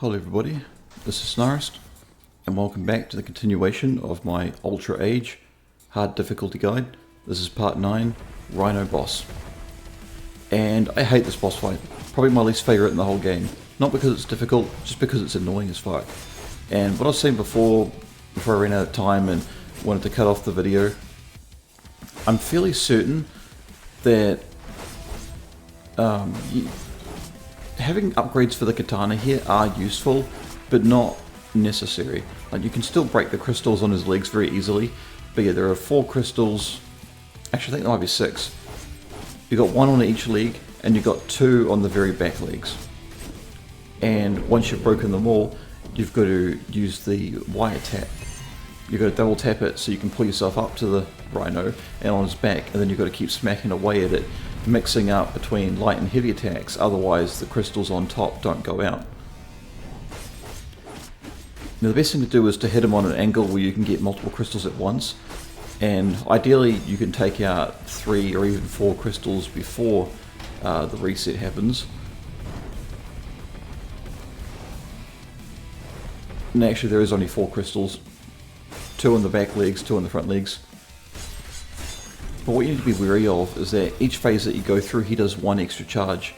Hello everybody, this is Snarist, and welcome back to the continuation of my Ultra Age Hard Difficulty Guide. This is part 9, Rhino Boss. And I hate this boss fight, probably my least favourite in the whole game. Not because it's difficult, just because it's annoying as fuck. And what I was saying before I ran out of time and wanted to cut off the video, I'm fairly certain that having upgrades for the katana here are useful, but not necessary. Like, you can still break the crystals on his legs very easily, but yeah, there are 4 crystals, actually I think there might be 6. You got 1 on each leg, and you got 2 on the very back legs. And once you've broken them all, you've got to use the wire tap. You've got to double tap it so you can pull yourself up to the Rhino and on his back, and then you've got to keep smacking away at it, mixing up between light and heavy attacks, otherwise the crystals on top don't go out. Now the best thing to do is to hit him on an angle where you can get multiple crystals at once, and ideally you can take out 3 or even 4 crystals before the reset happens. And actually there is only 4 crystals, 2 on the back legs, 2 on the front legs. But what you need to be wary of is that each phase that you go through, he does 1 extra charge.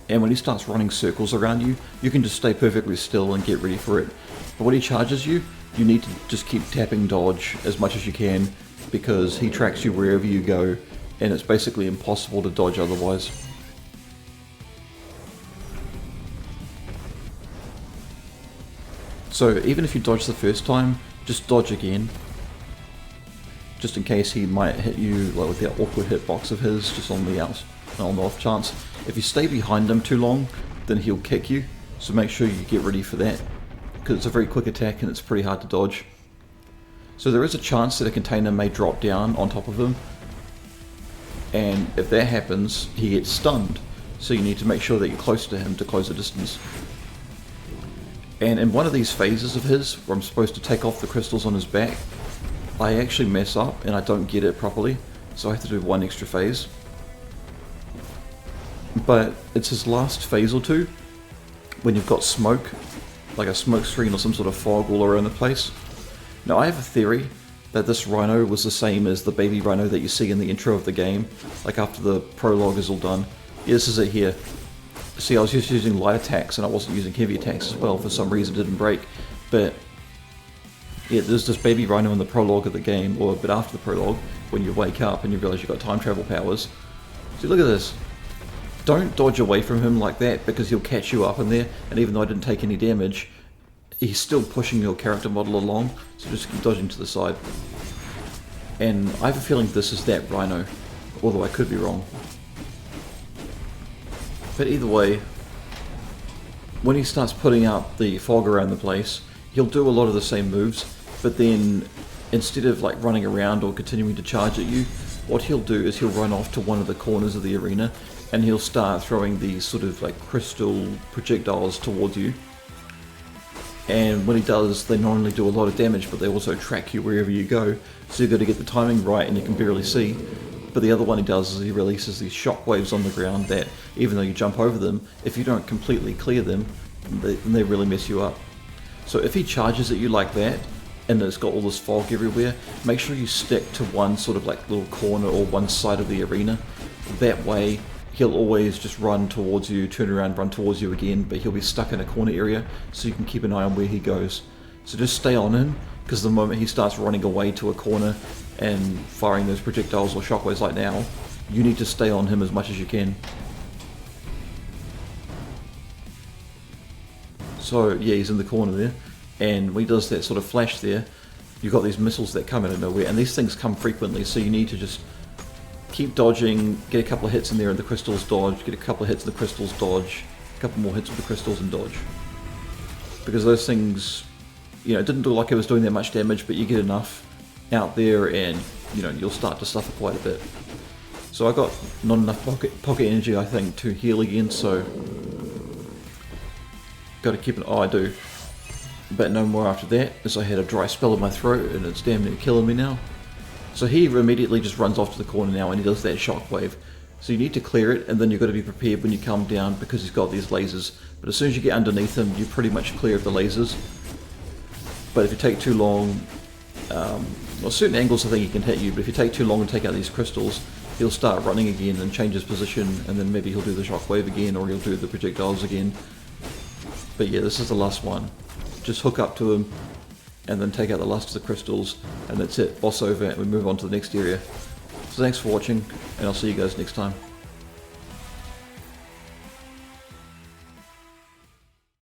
And when he starts running circles around you, you can just stay perfectly still and get ready for it. But when he charges you, you need to just keep tapping dodge as much as you can, because he tracks you wherever you go, and it's basically impossible to dodge otherwise. So even if you dodge the first time, just dodge again. Just in case he might hit you like with that awkward hitbox of his, just on the off chance. If you stay behind him too long, then he'll kick you, so make sure you get ready for that, because it's a very quick attack and it's pretty hard to dodge. So there is a chance that a container may drop down on top of him, and if that happens, he gets stunned, so you need to make sure that you're close to him to close the distance. And in one of these phases of his, where I'm supposed to take off the crystals on his back, I actually mess up and I don't get it properly, so I have to do 1 extra phase. But it's his last phase or 2, when you've got smoke, like a smoke screen or some sort of fog all around the place. Now I have a theory that this Rhino was the same as the baby Rhino that you see in the intro of the game, like after the prologue is all done. Yeah, this is it here. See, I was just using light attacks and I wasn't using heavy attacks as well. For some reason it didn't break, but yeah, there's this baby Rhino in the prologue of the game, or a bit after the prologue, when you wake up and you realise you've got time travel powers. See, look at this. Don't dodge away from him like that, because he'll catch you up in there, and even though I didn't take any damage, he's still pushing your character model along, so just keep dodging to the side. And I have a feeling this is that Rhino, although I could be wrong. But either way, when he starts putting up the fog around the place, he'll do a lot of the same moves, but then instead of like running around or continuing to charge at you, what he'll do is he'll run off to one of the corners of the arena and he'll start throwing these sort of like crystal projectiles towards you. And when he does, they not only do a lot of damage, but they also track you wherever you go, so you've got to get the timing right and you can barely see. But the other one he does is he releases these shockwaves on the ground that, even though you jump over them, if you don't completely clear them, they really mess you up. So if he charges at you like that, and it's got all this fog everywhere, make sure you stick to one sort of like little corner or one side of the arena. That way, he'll always just run towards you, turn around, run towards you again, but he'll be stuck in a corner area, so you can keep an eye on where he goes. So just stay on him, because the moment he starts running away to a corner and firing those projectiles or shockwaves like now, you need to stay on him as much as you can. So yeah, he's in the corner there, and when he does that sort of flash there, you've got these missiles that come out of nowhere, and these things come frequently, so you need to just keep dodging, get a couple of hits in there and the crystals dodge, get a couple of hits in the crystals dodge, a couple more hits with the crystals and dodge. Because those things, you know, it didn't look like it was doing that much damage, but you get enough out there and, you know, you'll start to suffer quite a bit. So I got not enough pocket energy, I think, to heal again, so got to keep an eye, I do. But no more after that, as I had a dry spell in my throat and it's damn near killing me now. So he immediately just runs off to the corner now and he does that shockwave. So you need to clear it, and then you've got to be prepared when you come down because he's got these lasers. But as soon as you get underneath him, you're pretty much clear of the lasers. But if you take too long, well, certain angles I think he can hit you, but if you take too long and take out these crystals, he'll start running again and change his position, and then maybe he'll do the shockwave again, or he'll do the projectiles again. But yeah, this is the last one. Just hook up to him, and then take out the last of the crystals, and that's it. Boss over, and we move on to the next area. So thanks for watching, and I'll see you guys next time.